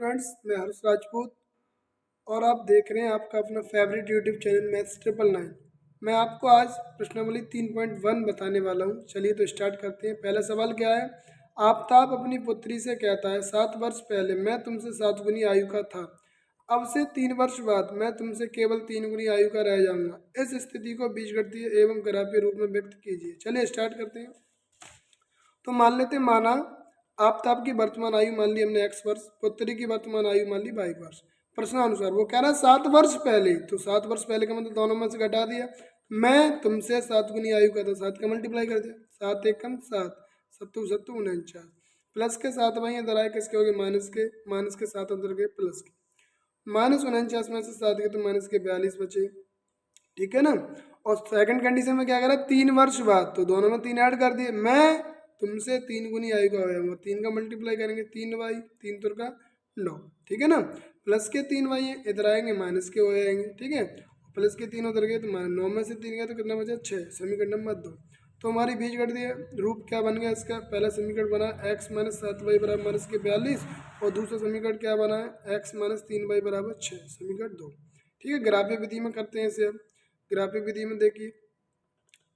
Friends, मैं हर्ष राजपूत और आप देख रहे हैं आपका अपना फेवरेट यूट्यूब चैनल मैथ्स 999। मैं आपको आज प्रश्नावली 3.1 बताने वाला हूं। चलिए तो स्टार्ट करते हैं। पहला सवाल क्या है? आफताब अपनी पुत्री से कहता है, 7 वर्ष पहले मैं तुमसे 7 गुनी आयु का था, अब से 3 वर्ष बाद मैं तुमसे केवल 3 गुनी आयु का रह जाऊंगा। इस स्थिति को बीजगणितीय एवं ग्राफीय रूप में व्यक्त कीजिए। चलिए स्टार्ट करते हैं। तो मान लेते हैं, माना आफताब की वर्तमान आयु मान ली हमने x वर्ष, पुत्री की वर्तमान आयु मान ली 22 वर्ष। प्रश्नानुसार वो कह रहा है 7 वर्ष पहले, तो 7 वर्ष पहले का मतलब दोनों में से घटा दिया। मैं तुमसे 7 गुनी आयु का था, 7 का मल्टीप्लाई कर दिया, 7 एकम 7, सत्तू सत्तू 49, प्लस के 7 वहीं इधर आए, किसके हो गए माइनस के 7 उधर गए प्लस के, -49 में से 7 के तो माइनस के 42 बचे। ठीक है ना। और सेकंड कंडीशन में क्या करा, 3 वर्ष बाद, तो दोनों में 3 ऐड कर दिए। मैं तुमसे 3 गुनी आयु का हो जाऊंगा, 3 का मल्टीप्लाई करेंगे, 3y, 3 तुर का 9। ठीक है ना। प्लस के 3y इधर आएंगे, माइनस के हो जाएंगे। ठीक है। प्लस के 3 उधर गए तो 9 में से 3 गए तो कितना बचा, 6। समीकरण नंबर 2। तो हमारी बीजगणितीय रूप क्या बन गया इसका? पहला समीकरण बना x माइनस 7y बराबर माइनस के 42, और दूसरा समीकरण क्या बना है, x माइनस 3y बराबर 6। समीकरण 2। ठीक है। ग्राफीय विधि में करते हैं इसे अब। ग्राफीय विधि में देखिए,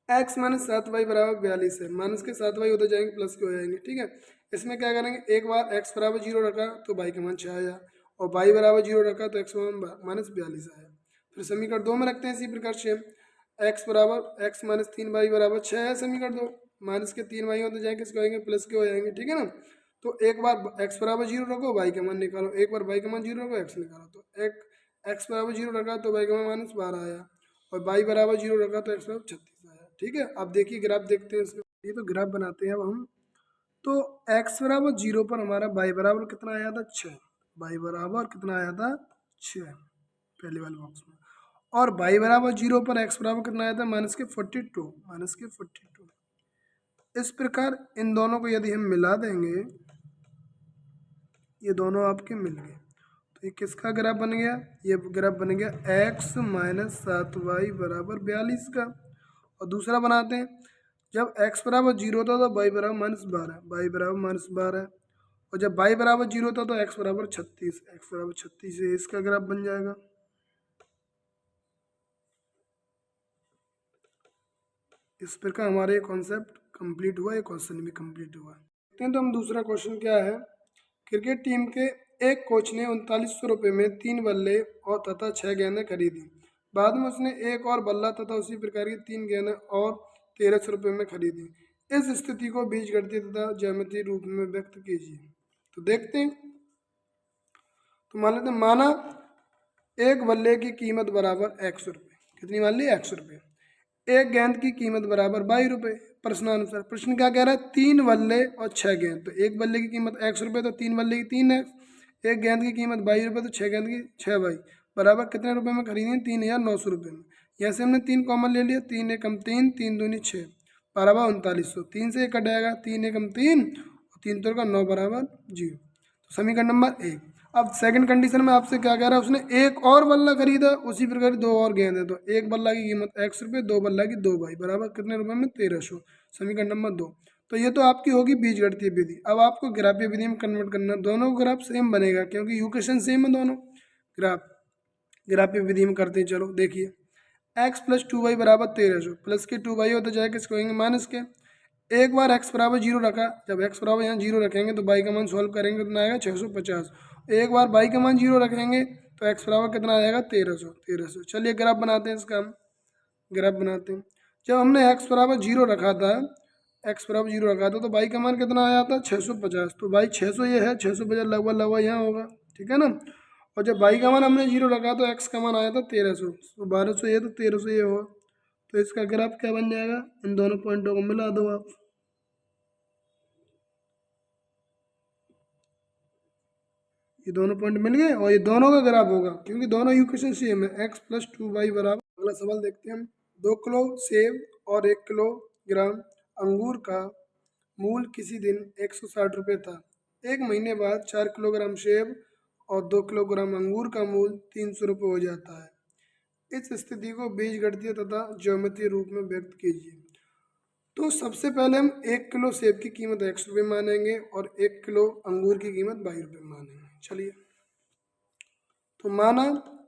x माइनस 7y बराबर 42 है, माइनस के 7y उधर जाएंगे प्लस के हो जाएंगे। ठीक है। इसमें क्या करेंगे, एक बार x बराबर 0 रखा तो y का मान 6 आया, और y बराबर 0 रखा तो x माइनस 42 आया। फिर समीकरण 2 में रखते हैं इसी प्रकार से, x माइनस 3y बराबर 6 है। समीकरण 2, माइनस के 3y उधर जाएंगे, किसके हो जाएंगे, प्लस के हो जाएंगे। ठीक है ना। तो एक बार x बराबर 0 रखो, y का मान निकालो, एक बार y का मान 0 रखो, x निकालो। तो एक x बराबर 0 रखा तो y का मान -12 आया, और y बराबर 0 रखा तो x बराबर 36 आया। ठीक है। अब देखिए ग्राफ देखते हैं इसमें, ये तो ग्राफ बनाते हैं अब हम। तो x बराबर 0 पर हमारा y बराबर कितना आया था, 6। y बराबर कितना आया था, 6, पहले वाले बॉक्स में। और y बराबर 0 पर x बराबर कितना आया था, -42। इस प्रकार इन दोनों को यदि हम मिला देंगे, ये दोनों आपके मिल गए, तो ये किसका ग्राफ बन गया, ये ग्राफ बन गया x माइनस 7y बराबर 42 का। और दूसरा बनाते हैं, जब x बराबर 0 था तो y बराबर -12, और जब y बराबर 0 था तो x बराबर 36 है, इसका ग्राफ बन जाएगा। इस प्रकार हमारा ये कॉन्सेप्ट कंप्लीट हुआ, ये क्वेश्चन भी कंप्लीट हुआ। देखते हैं तो हम दूसरा क्वेश्चन क्या है। क्रिकेट टीम के एक कोच ने 3900 रुपये में 3 बल्ले और तथा 6 गेंदें खरीदी। बाद में उसने एक और बल्ला तथा उसी प्रकार की 3 गेंदें और 1300 रुपये में खरीदी। इस स्थिति को बीजगणितीय तथा ज्यामितीय रूप में व्यक्त कीजिए। तो देखते हैं। तो मान लेते हैं, माना एक बल्ले की कीमत बराबर 100 रुपये। कितनी मान ली, 100 रुपये। एक गेंद की कीमत बराबर 22 रुपये। प्रश्नानुसार प्रश्न क्या कह रहा है, 3 बल्ले और 6 गेंद। तो एक बल्ले की कीमत 100 रुपये, तो 3 बल्ले की 3x, एक गेंद की कीमत 22 रुपये, तो 6 गेंद की 6y बराबर कितने रुपये में खरीदी, 3900 रुपये में। यहाँ से हमने 3 कॉमन ले लिया, 3 एकम 3, 3 दूनी 6 बराबर 3900। 3 से 1 कट जाएगा, 3 एकम 3, और 3 तो का 9 बराबर 0। तो समीकरण नंबर 1। अब सेकंड कंडीशन में आपसे क्या कह रहा है, उसने एक और बल्ला खरीदा, उसी प्रकार 2 और गेंद है, तो एक बल्ला की कीमत 100 रुपये, 2 बल्ला की 2y बराबर कितने रुपए में, 1300। समीकरण नंबर 2। तो ये तो आपकी होगी बीजगणितीय विधि। अब आपको ग्राफीय विधि में कन्वर्ट करना, दोनों ग्राफ सेम बनेगा क्योंकि इक्वेशन सेम है दोनों। ग्राफ ग्राफीय विधि में करते हैं। चलो देखिए, x प्लस 2y बराबर 1300, प्लस के 2y होता जाए, किसको होंगे, माइनस के। एक बार x बराबर 0 रखा, जब x बराबर यहाँ 0 रखेंगे तो y का मान सॉल्व करेंगे, कितना आएगा, 650। एक बार y का मान 0 रखेंगे तो x बराबर कितना आएगा, 1300। चलिए ग्राफ बनाते हैं इसका हम। ग्राफ बनाते हैं। जब हमने x बराबर 0 रखा था, तो y का मान कितना आया था, 650। तो y 600 ये है, 650 लगभग लगभग यहाँ होगा। ठीक है ना। और जब y का मान हमने 0 रखा तो x का मान आया था 1300, तो 1200 ये, तो 1300 ये होगा। तो इसका ग्राफ क्या बन जाएगा, इन दोनों पॉइंटों को मिला दो आप। ये दोनों पॉइंट मिल गए और ये दोनों का ग्राफ होगा क्योंकि दोनों इक्वेशन सेम है। x प्लस 2y बराबर, अगला सवाल देखते हैं हम। 2 किलो सेब और 1 किलोग्राम अंगूर का मूल किसी दिन 160 रुपये था। एक महीने बाद 4 किलोग्राम सेब और 2 किलोग्राम अंगूर का मूल 300 रुपये हो जाता है। इस स्थिति को बीजगणितीय तथा ज्यामितीय रूप में व्यक्त कीजिए। तो सबसे पहले हम 1 किलो सेब की कीमत 100 रुपये मानेंगे और 1 किलो अंगूर की कीमत 22 रुपये मानेंगे। चलिए तो माना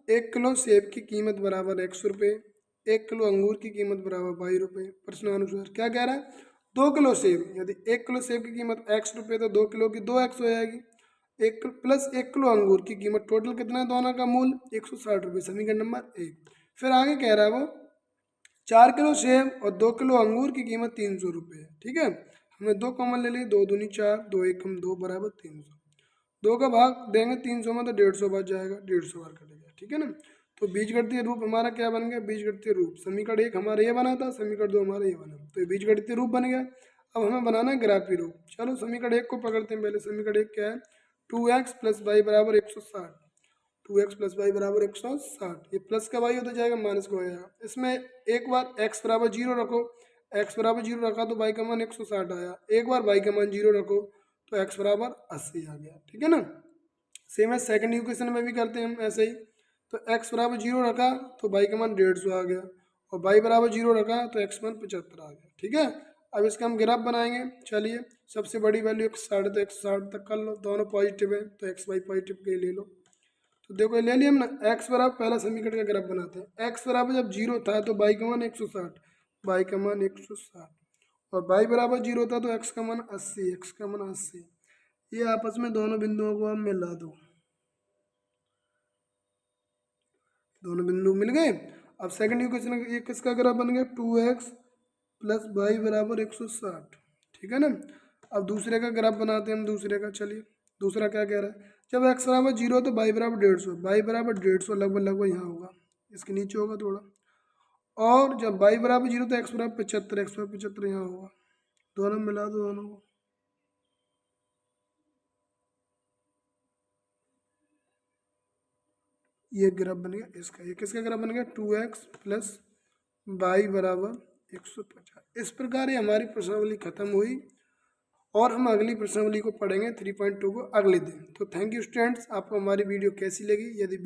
1 किलो सेब की कीमत बराबर 100 रुपये, 1 किलो अंगूर की कीमत बराबर 22 रुपये। प्रश्नानुसार क्या कह रहा है? 2 किलो सेब, यदि 1 किलो सेब की कीमत x रुपये तो 2 किलो की 2x हो जाएगी। एक प्लस 1 किलो अंगूर की कीमत, टोटल कितना है दोनों का मूल्य? 160 रुपये। समीकरण नंबर 1। फिर आगे कह रहा है वो 4 किलो सेब और 2 किलो अंगूर की कीमत 300 रुपये। ठीक है, हमने 2 कॉमन ले लिए, 2 दूनी 4, 2 एकम 2 बराबर 300। 2 का भाग देंगे 300 में तो 150 बच जाएगा, 150 बार कटेगा। ठीक है ना। तो बीजगणितीय रूप हमारा क्या बन गया? बीजगणितीय रूप समीकरण 1 हमारा ये बना था, समीकरण 2 हमारा ये बना, तो ये बीजगणितीय रूप बन गया। अब हमें बनाना है ग्राफीय रूप। चलो समीकरण 1 को पकड़ते हैं पहले। समीकरण 1 क्या है? 2x प्लस वाई बराबर 160। 2x प्लस वाई बराबर 160। ये प्लस का वाई होता जाएगा, माइनस का हो जाएगा। इसमें एक बार x बराबर 0 रखो, x बराबर 0 रखा तो y का मान 160 आया। एक बार y का मान 0 रखो तो x बराबर 80 आ गया। ठीक है ना। सेम है सेकंड इक्वेशन में भी करते हैं हम ऐसे ही। तो x बराबर 0 रखा तो y का मान 150 आ गया, और y बराबर 0 रखा तो x मान 75 आ गया। ठीक है। अब इसका हम ग्राफ बनाएंगे। चलिए, सबसे बड़ी वैल्यू 160 तो 160 तक कर लो, दोनों पॉजिटिव है तो एक्स वाई पॉजिटिव के ले लो। तो देखो ये ले लिया हम ना। x बराबर, पहला समीकरण का ग्राफ बनाते हैं। x बराबर जब 0 था तो y का मान 160, y का मान 160, और y बराबर 0 था तो x का मान 80, x का मान 80। ये आपस में दोनों बिंदुओं को हम मिला दो, दोनों बिंदु मिल गए। अब सेकंड इक्वेशन ये किसका ग्राफ बन गया? 2x प्लस वाई बराबर 160। ठीक है ना। अब दूसरे का ग्राफ बनाते हैं हम दूसरे का। चलिए, दूसरा क्या कह रहा है? जब x बराबर 0 तो y बराबर 150, y बराबर 150 लगभग लगभग यहाँ होगा, इसके नीचे होगा थोड़ा। और जब y बराबर 0 तो x बराबर 75, x बराबर 75 यहाँ होगा। दोनों मिला दो दोनों को। ये ग्राफ बन गया इसका। ये किसका ग्राफ बन गया? 2x प्लस वाई बराबर 150। इस प्रकार ये हमारी प्रश्नावली खत्म हुई, और हम अगली प्रश्नावली को पढ़ेंगे 3.2 को अगले दिन। तो थैंक यू स्टूडेंट्स, आपको हमारी वीडियो कैसी लगी? यदि